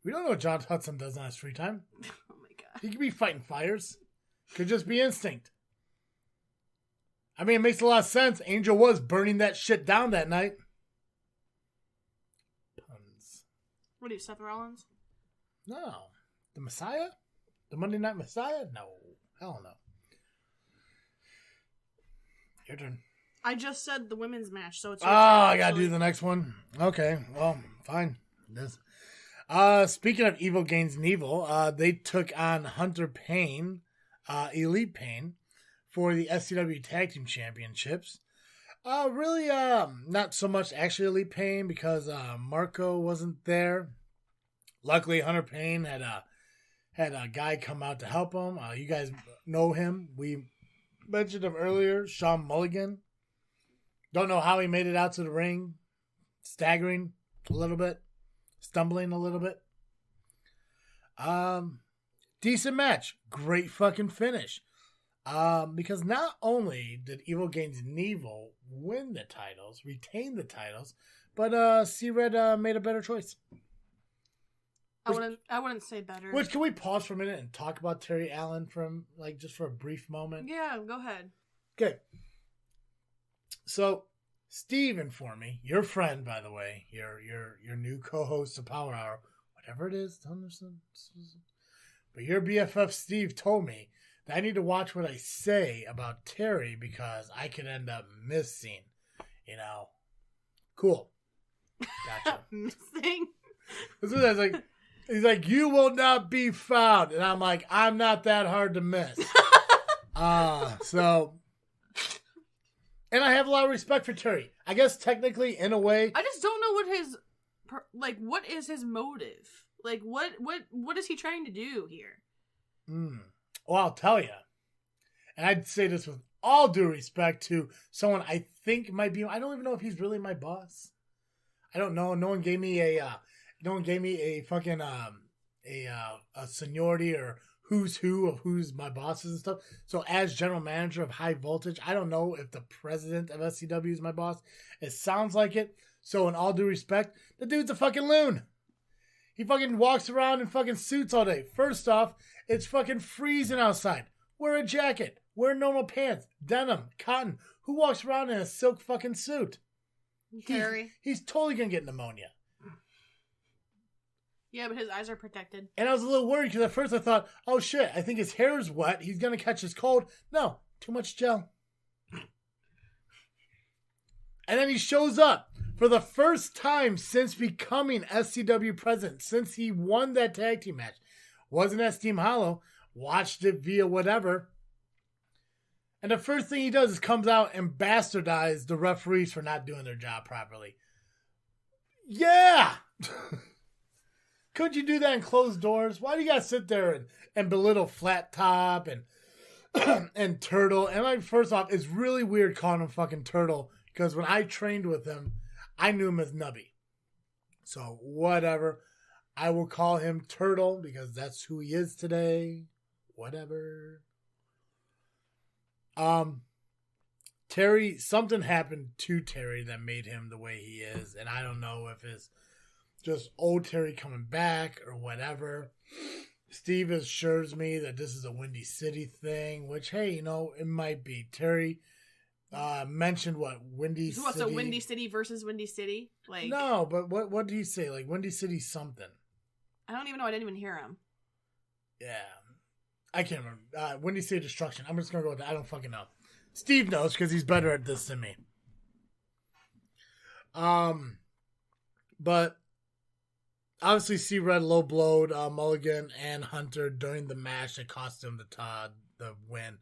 We don't know what John Hudson does on his free time. Oh my god. He could be fighting fires. Could just be instinct. I mean, it makes a lot of sense. Angel was burning that shit down that night. Puns. What are you, Seth Rollins? No. The Messiah? The Monday Night Messiah? No. Hell no. Your turn. I just said the women's match, so it's your Oh, turn, I gotta do the next one. Okay, well, fine. Speaking of Evil Gaines and Evil, they took on Hunter Payne, Elite Pain, for the SCW Tag Team Championships. Really, not so much actually Elite Pain because Marco wasn't there. Luckily, Hunter Payne had a guy come out to help him. You guys know him. We mentioned him earlier, Sean Mulligan. Don't know how he made it out to the ring. Staggering a little bit. Stumbling a little bit. Decent match. Great fucking finish. Because not only did Evil Gaines and Evil win the titles, retain the titles, but C-Red made a better choice. I wouldn't say better. Which, can we pause for a minute and talk about Terry Allen just for a brief moment? Yeah, go ahead. Okay. So, Steve informed me, your friend, by the way, your new co-host of Power Hour, whatever it is, but your BFF Steve told me that I need to watch what I say about Terry because I could end up missing, Cool. Gotcha. Missing? That's what I was like. He's like, you will not be found. And I'm like, I'm not that hard to miss. And I have a lot of respect for Terry. I guess technically, in a way. I just don't know what is his motive? Like, what is he trying to do here? Well, I'll tell you. And I'd say this with all due respect to someone I think might be, I don't even know if he's really my boss. I don't know. No one gave me a fucking a seniority or who's who of who's my bosses and stuff. So as general manager of High Voltage, I don't know if the president of SCW is my boss. It sounds like it. So in all due respect, the dude's a fucking loon. He fucking walks around in fucking suits all day. First off, it's fucking freezing outside. Wear a jacket. wearing normal pants, denim, cotton. Who walks around in a silk fucking suit? Terry. He's totally going to get pneumonia. Yeah, but his eyes are protected. And I was a little worried because at first I thought, oh shit, I think his hair is wet. He's going to catch his cold. No, too much gel. And then he shows up for the first time since becoming SCW president, since he won that tag team match. Wasn't at Steam Hollow. Watched it via whatever. And the first thing he does is comes out and bastardize the referees for not doing their job properly. Yeah! Could you do that in closed doors? Why do you gotta sit there and belittle Flat Top and and Turtle? And like, first off, it's really weird calling him fucking Turtle because when I trained with him, I knew him as Nubby. So whatever. I will call him Turtle because that's who he is today. Whatever. Terry, something happened to Terry that made him the way he is, and I don't know if it's just old Terry coming back or whatever. Steve assures me that this is a Windy City thing, which, hey, you know, it might be. Terry mentioned Windy City. What's a Windy City versus Windy City? Like, no, but what did he say? Like Windy City something. I don't even know. I didn't even hear him. Yeah. I can't remember. Windy City Destruction. I'm just going to go with that. I don't fucking know. Steve knows because he's better at this than me. But obviously C-Red low-blowed Mulligan and Hunter during the match that cost him the win.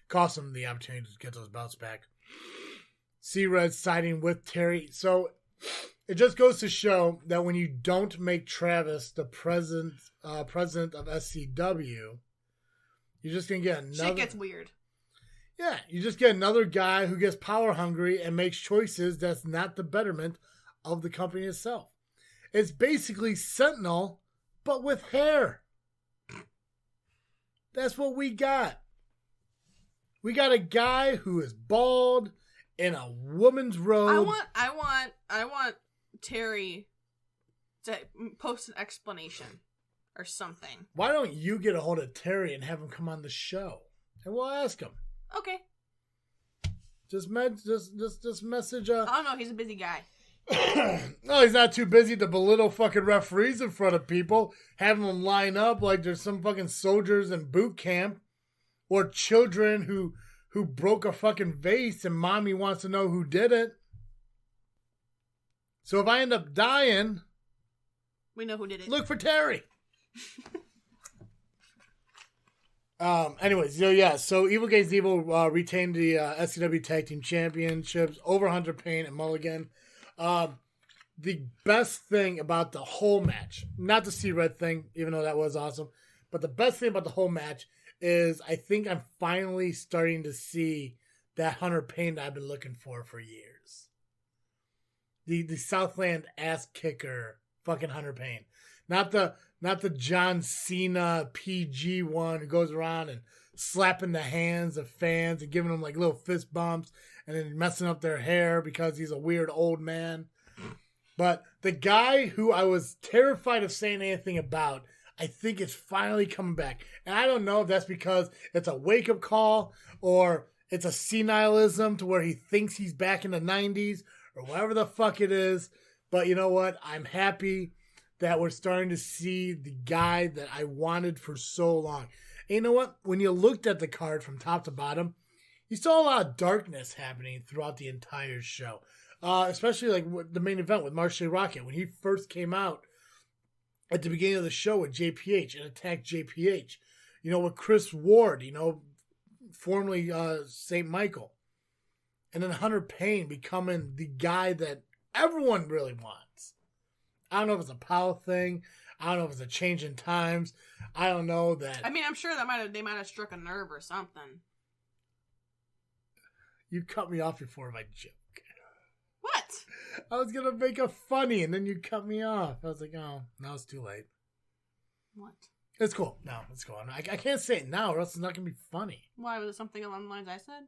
Cost him the opportunity to get those belts back. C-Red siding with Terry. So it just goes to show that when you don't make Travis the president of SCW, you're just going to get another... Shit gets weird. Yeah, you just get another guy who gets power hungry and makes choices that's not the betterment of the company itself. It's basically Sentinel, but with hair. That's what we got. We got a guy who is bald in a woman's robe. I want Terry to post an explanation or something. Why don't you get a hold of Terry and have him come on the show, and we'll ask him. Okay. Just message. I don't know. He's a busy guy. No, he's not too busy to belittle fucking referees in front of people, having them line up like there's some fucking soldiers in boot camp, or children who broke a fucking vase and mommy wants to know who did it. So if I end up dying, we know who did it. Look for Terry. Anyways, so Evil Gates Evil retained the SCW Tag Team Championships over Hunter Payne and Mulligan. The best thing about the whole match, not the C-Red thing, even though that was awesome, but the best thing about the whole match is I think I'm finally starting to see that Hunter Payne that I've been looking for years. The Southland ass kicker fucking Hunter Payne. Not the John Cena PG one who goes around and slapping the hands of fans and giving them like little fist bumps and then messing up their hair because he's a weird old man. But the guy who I was terrified of saying anything about, I think is finally coming back. And I don't know if that's because it's a wake-up call or it's a senilism to where he thinks he's back in the 90s or whatever the fuck it is. But you know what? I'm happy that we're starting to see the guy that I wanted for so long. And you know what? When you looked at the card from top to bottom, you saw a lot of darkness happening throughout the entire show. Especially like the main event with Marche Rocket. When he first came out at the beginning of the show with JPH and attacked JPH. You know, with Chris Ward, you know, formerly St. Michael. And then Hunter Payne becoming the guy that everyone really wants. I don't know if it's a power thing. I don't know if it's a change in times. I don't know that. I mean, I'm sure they might have struck a nerve or something. You cut me off before my joke. What? I was going to make a funny and then you cut me off. I was like, oh, now it's too late. What? It's cool. No, it's cool. I can't say it now or else it's not going to be funny. Why? Was it something along the lines I said?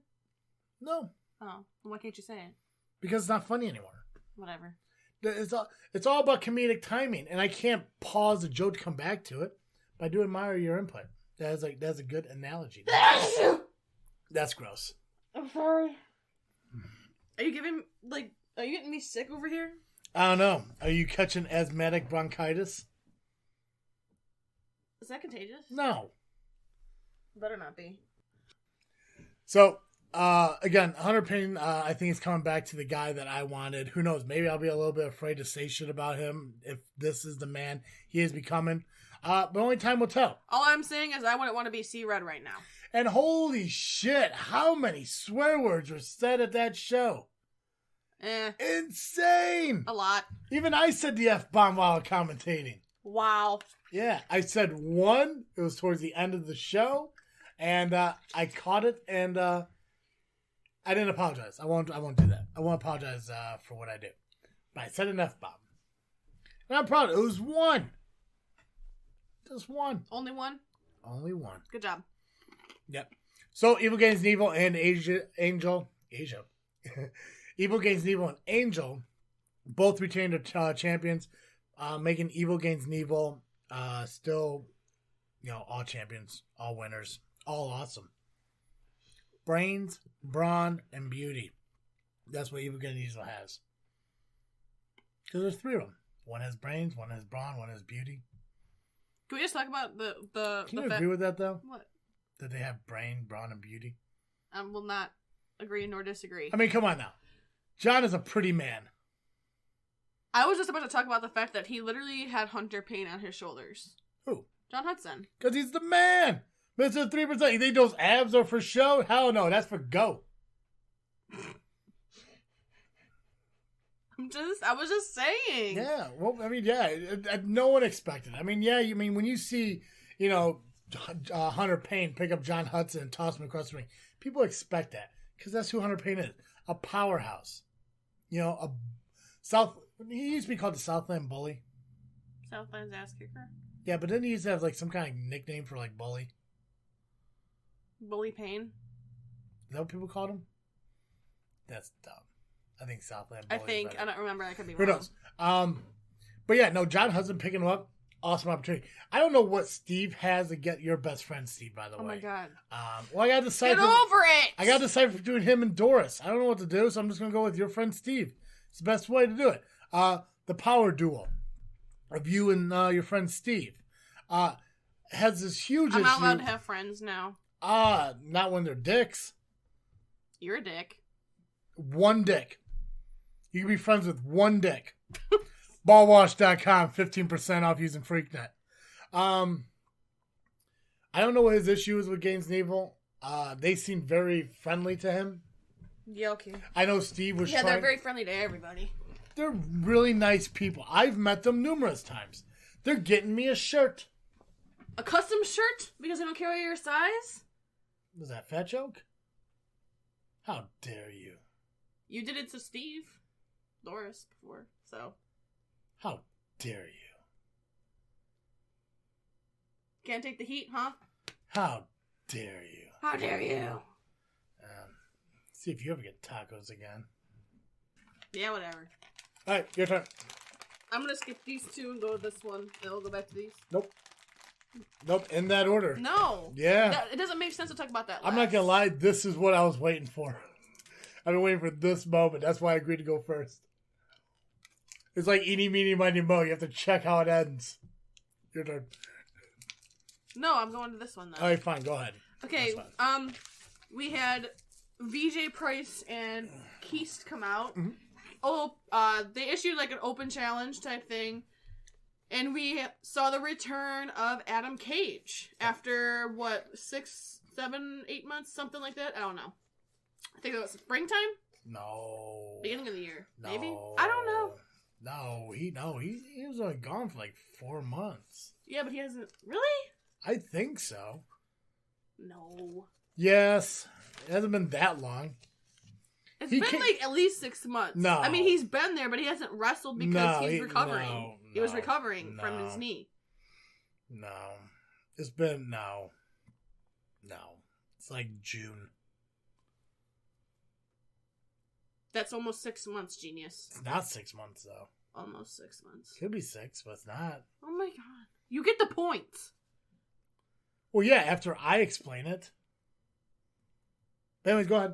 No. Oh, why can't you say it? Because it's not funny anymore. Whatever. It's all about comedic timing, and I can't pause the joke to come back to it. But I do admire your input. That's a good analogy. That's gross. I'm sorry. Are you getting me sick over here? I don't know. Are you catching asthmatic bronchitis? Is that contagious? No. Better not be. So, again, Hunter Payne, I think he's coming back to the guy that I wanted. Who knows? Maybe I'll be a little bit afraid to say shit about him if this is the man he is becoming. But only time will tell. All I'm saying is I wouldn't want to be C-Red right now. And holy shit, how many swear words were said at that show? Insane! A lot. Even I said the F-bomb while commentating. Wow. Yeah, I said one. It was towards the end of the show. And I caught it, and I didn't apologize. I won't do that. I won't apologize for what I did. But I said an F-bomb. And I'm proud. It was one. Just one. Only one? Only one. Good job. Yep. So, Evil Gains Evil and Angel. Evil Gains Evil and Angel both retained their champions, making Evil Gains Evil still, all champions, all winners, all awesome. Brains, brawn, and beauty. That's what Evil Gains Evil has. Because there's three of them. One has brains, one has brawn, one has beauty. Can we just talk about the Can you agree with that, though? What? That they have brain, brawn, and beauty? I will not agree nor disagree. I mean, come on now. John is a pretty man. I was just about to talk about the fact that he literally had Hunter Payne on his shoulders. Who? John Hudson. Because he's the man. Mr. 3%. You think those abs are for show? Hell no. That's for go. I was just saying. Yeah. Well, I mean, yeah. No one expected it. I mean, yeah. You mean when you see, Hunter Payne pick up John Hudson and toss him across the ring, people expect that. Because that's who Hunter Payne is. A powerhouse. He used to be called the Southland Bully. Southland's ass kicker? Yeah, but then he used to have some kind of nickname for bully. Bully Payne? Is that what people called him? That's dumb. I think Southland Bully. I don't remember. I could be wrong. Who knows? But yeah, no, John Hudson picking him up. Awesome opportunity. I don't know what Steve has to get your best friend, Steve, by the way. Oh my God. Well, I got to decide. Get over it! I got to decide between him and Doris. I don't know what to do, so I'm just going to go with your friend, Steve. It's the best way to do it. The power duo of you and your friend, Steve, has this huge issue. I'm not allowed to have friends now. Not when they're dicks. You're a dick. One dick. You can be friends with one dick. Ballwash.com, 15% off using FreakNet. I don't know what his issue is with Gaines Evil. They seem very friendly to him. Yeah, okay. I know Steve was trying. Yeah, they're very friendly to everybody. They're really nice people. I've met them numerous times. They're getting me a shirt. A custom shirt? Because I don't carry your size? Was that a fat joke? How dare you? You did it to Steve. Doris before, so. How dare you? Can't take the heat, huh? How dare you? How dare you? See if you ever get tacos again. Yeah, whatever. Alright, your turn. I'm gonna skip these two and go with this one. Then we'll go back to these. Nope, in that order. No. Yeah. It doesn't make sense to talk about that last. I'm not gonna lie, this is what I was waiting for. I've been waiting for this moment. That's why I agreed to go first. It's like eeny, meeny, miny, mo. You have to check how it ends. Your turn. No, I'm going to this one then. Alright, fine. Go ahead. Okay, we had VJ Price and Keist come out. Mm-hmm. They issued an open challenge type thing. And we saw the return of Adam Cage after, 6, 7, 8 months? Something like that? I don't know. I think it was springtime? No. Beginning of the year. No. Maybe? I don't know. No, he was only gone for 4 months. Yeah, but he hasn't... Really? I think so. No. Yes. It hasn't been that long. It's been at least 6 months. No. I mean, he's been there, but he hasn't wrestled because he's recovering. No, he was recovering from his knee. No. It's been... No. It's June. That's almost 6 months, genius. It's not 6 months, though. Almost 6 months. Could be 6, but it's not. Oh my God. You get the point. Well, yeah, after I explain it. Anyways, go ahead.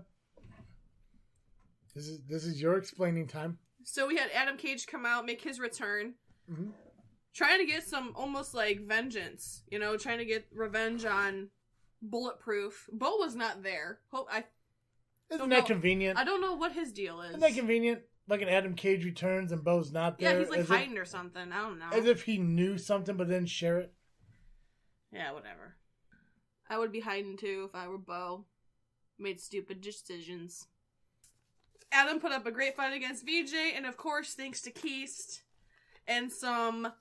This is your explaining time. So we had Adam Cage come out, make his return. Mm-hmm. Trying to get some almost like vengeance. You know, trying to get revenge on Bulletproof. Bo was not there. Isn't that convenient? I don't know what his deal is. Isn't that convenient? Like an Adam Cage returns and Bo's not there. Yeah, he's like hiding or something. I don't know. As if he knew something but didn't share it. Yeah, whatever. I would be hiding too if I were Bo. Made stupid decisions. Adam put up a great fight against VJ, and of course, thanks to Keist and some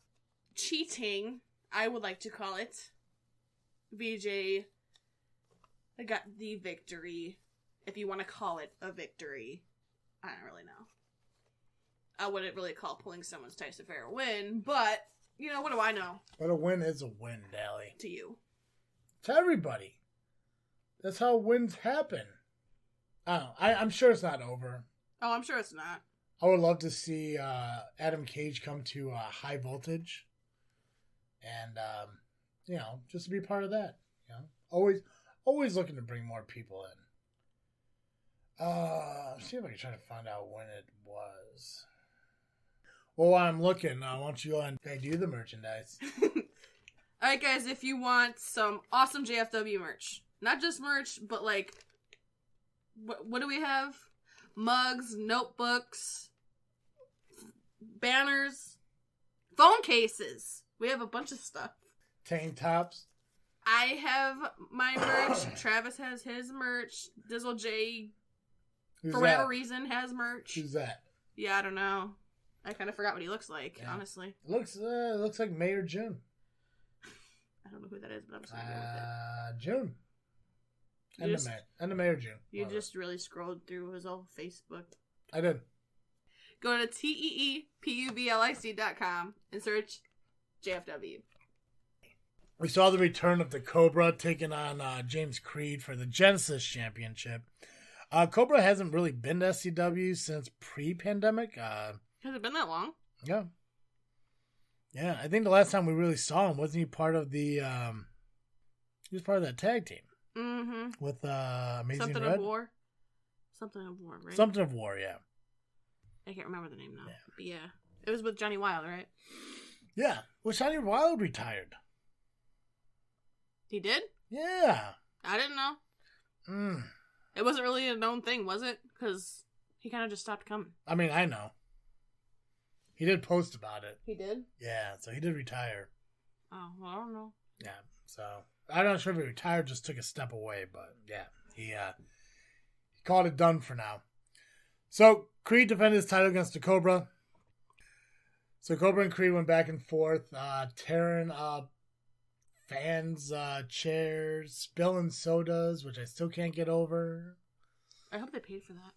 cheating, I would like to call it, VJ got the victory, if you want to call it a victory. I don't really know. I wouldn't really call pulling someone's tights a fair win, but, you know, what do I know? But a win is a win, Dally. To you. To everybody. That's how wins happen. I don't know. I'm sure it's not over. Oh, I'm sure it's not. I would love to see Adam Cage come to High Voltage. And, you know, just to be part of that. You know, always looking to bring more people in. See if I can try to find out when it was. Well, while I'm looking, why don't you go and do the merchandise? Alright, guys, if you want some awesome JFW merch, not just merch, but like, what do we have? Mugs, notebooks, banners, phone cases. We have a bunch of stuff. Tank tops. I have my merch. Travis has his merch. Dizzle J, Who's for that? whatever reason, has merch. Who's that? Yeah, I don't know. I kind of forgot what he looks like, honestly. Looks like May or June. I don't know who that is, but I'm just going to go with it. June. End of May or June. You just really scrolled through his old Facebook. I did. Go to teepublic.com and search JFW. We saw the return of the Cobra taking on James Creed for the Genesis Championship. Cobra hasn't really been to SCW since pre-pandemic. Has it been that long? Yeah. Yeah, I think the last time we really saw him, wasn't he part of the... he was part of that tag team. Mm-hmm. With Amazing Something Red? of War? Something of War, right? Something of War, yeah. I can't remember the name now. Yeah. But yeah. It was with Johnny Wilde, right? Yeah. Well, Johnny Wilde retired. He did? Yeah. I didn't know. It wasn't really a known thing, was it? Because he kind of just stopped coming. I mean, I know. He did post about it. He did? Yeah, so he did retire. Oh, well, I don't know. Yeah, so I'm not sure if he retired, just took a step away, but yeah, he called it done for now. So Creed defended his title against the Cobra. So Cobra and Creed went back and forth, tearing up fans' chairs, spilling sodas, which I still can't get over. I hope they paid for that.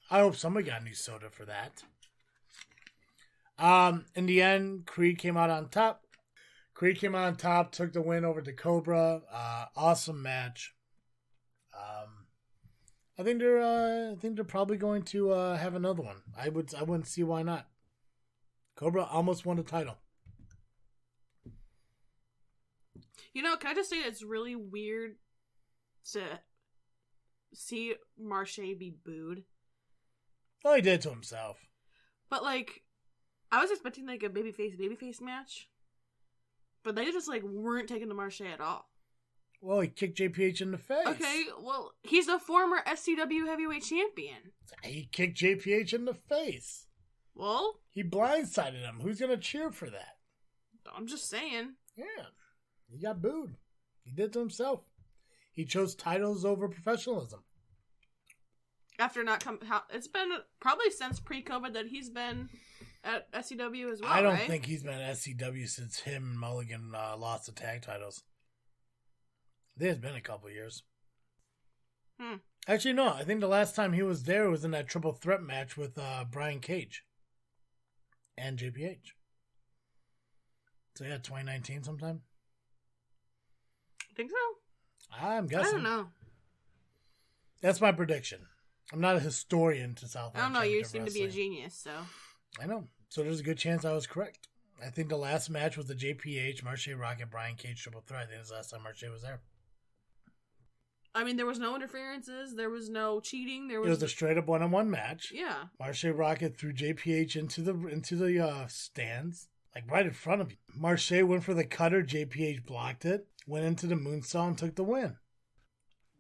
I hope somebody got a new soda for that. In the end, Creed came out on top. Took the win over the Cobra. Awesome match. I think they're probably going to have another one. I wouldn't see why not. Cobra almost won the title. You know, can I just say it's really weird to see Marche be booed? Oh, he did it to himself. But like, I was expecting like a babyface match, but they just like weren't taking the Marche at all. Well, he kicked JPH in the face. Okay, well, he's a former SCW heavyweight champion. He kicked JPH in the face. Well, he blindsided him. Who's gonna cheer for that? I'm just saying. Yeah, he got booed. He did it to himself. He chose titles over professionalism. After not it's been probably since pre-COVID that he's been at SCW as well. I don't think he's been at SCW since him and Mulligan lost the tag titles. I think it's been a couple years. Actually, no. I think the last time he was there was in that triple threat match with Brian Cage and JPH. So yeah, 2019 sometime. I think so. I'm guessing. I don't know. That's my prediction. I'm not a historian to South. I don't know. You seem to be a genius, so. I know. So there's a good chance I was correct. I think the last match was the JPH, Marche Rocket, Brian Cage triple threat. I think it was the last time Marche was there. I mean, there was no interferences. There was no cheating. It was a straight up 1-on-1 match. Yeah. Marche Rocket threw JPH into the stands, like right in front of you. Marche went for the cutter. JPH blocked it, went into the moonsault, and took the win.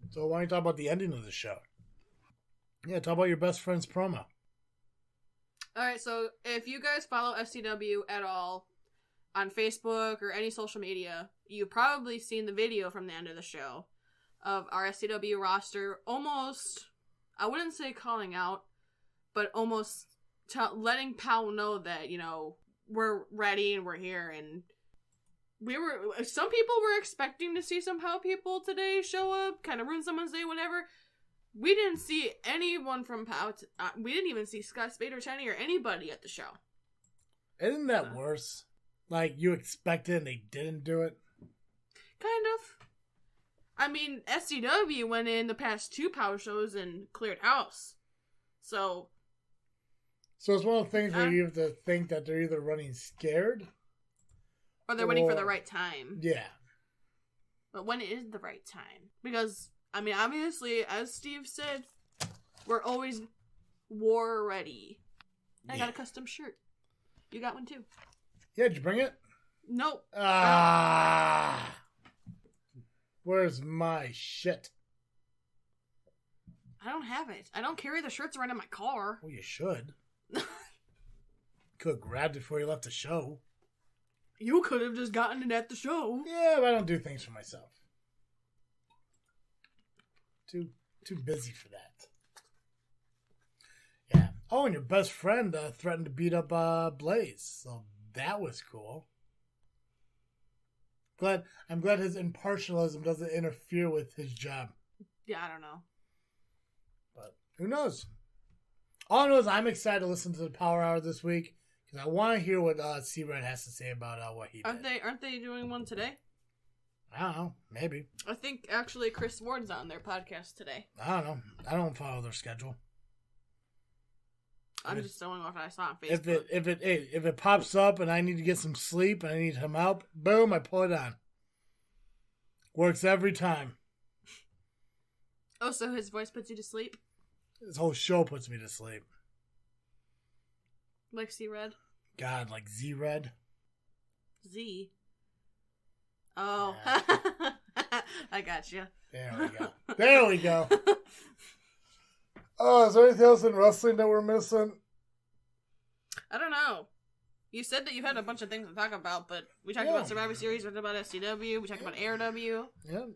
So why don't you talk about the ending of the show? Yeah, talk about your best friend's promo. All right, so if you guys follow SCW at all on Facebook or any social media, you've probably seen the video from the end of the show of our SCW roster almost, I wouldn't say calling out, but almost letting Powell know that, you know, we're ready and we're here. And some people were expecting to see some Powell people today show up, kind of ruin someone's day, whatever. We didn't see anyone from Powell. We didn't even see Scott Spade or Tiny or anybody at the show. Isn't that worse? Like, you expected and they didn't do it? Kind of. I mean, SCW went in the past 2 Power shows and cleared house. So it's one of the things where you have to think that they're either running scared or they're waiting for the right time. Yeah. But when is the right time? Because, I mean, obviously, as Steve said, we're always war ready. I got a custom shirt. You got one too. Yeah, did you bring it? Nope. Where's my shit? I don't have it. I don't carry the shirts around in my car. Well, you should. Could have grabbed it before you left the show. You could have just gotten it at the show. Yeah, but I don't do things for myself. Too busy for that. Yeah. Oh, and your best friend threatened to beat up Blaze. So that was cool. I'm glad his impartialism doesn't interfere with his job. Yeah, I don't know. But who knows? All I know is I'm excited to listen to the Power Hour this week because I want to hear what C-Red has to say about what he did. Aren't they doing one today? I don't know. Maybe. I think actually Chris Ward's on their podcast today. I don't know. I don't follow their schedule. I'm just going off what I saw on Facebook. If it pops up and I need to get some sleep and I need some help, boom, I pull it on. Works every time. Oh, so his voice puts you to sleep? This whole show puts me to sleep. Like C-Red? God, like Z-Red? Z? Oh. Yeah. I got you. There we go. Oh, is there anything else in wrestling that we're missing? I don't know. You said that you had a bunch of things to talk about, but we talked about Survivor Series, we talked about SCW, we talked about AirW. Yep.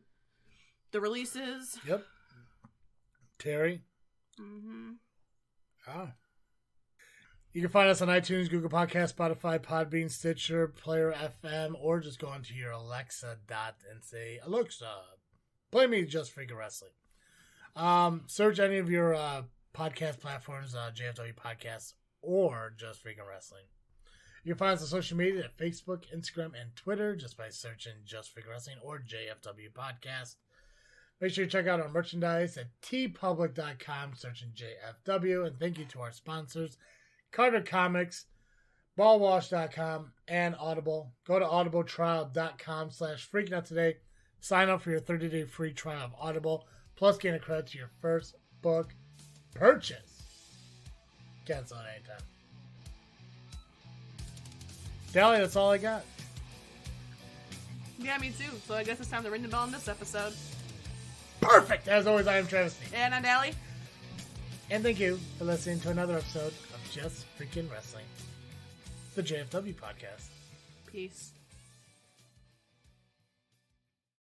The releases. Yep. Terry. Mm-hmm. Oh. You can find us on iTunes, Google Podcasts, Spotify, Podbean, Stitcher, Player FM, or just go onto your Alexa and say, Alexa, play me Just Freakin' Wrestling. Search any of your podcast platforms, JFW Podcast, or Just Freakin' Wrestling. You can find us on social media at Facebook, Instagram, and Twitter just by searching Just Freakin' Wrestling or JFW Podcast. Make sure you check out our merchandise at tpublic.com, searching JFW. And thank you to our sponsors, Carter Comics, ballwash.com, and Audible. Go to audibletrial.com/FreakNet today. Sign up for your 30-day free trial of Audible, plus gain a credit to your first book purchase. Cancel it anytime. Dally, that's all I got. Yeah, me too. So I guess it's time to ring the bell on this episode. Perfect! As always, I am Travis. And I'm Dally. And thank you for listening to another episode of Just Freakin' Wrestling, the JFW Podcast. Peace.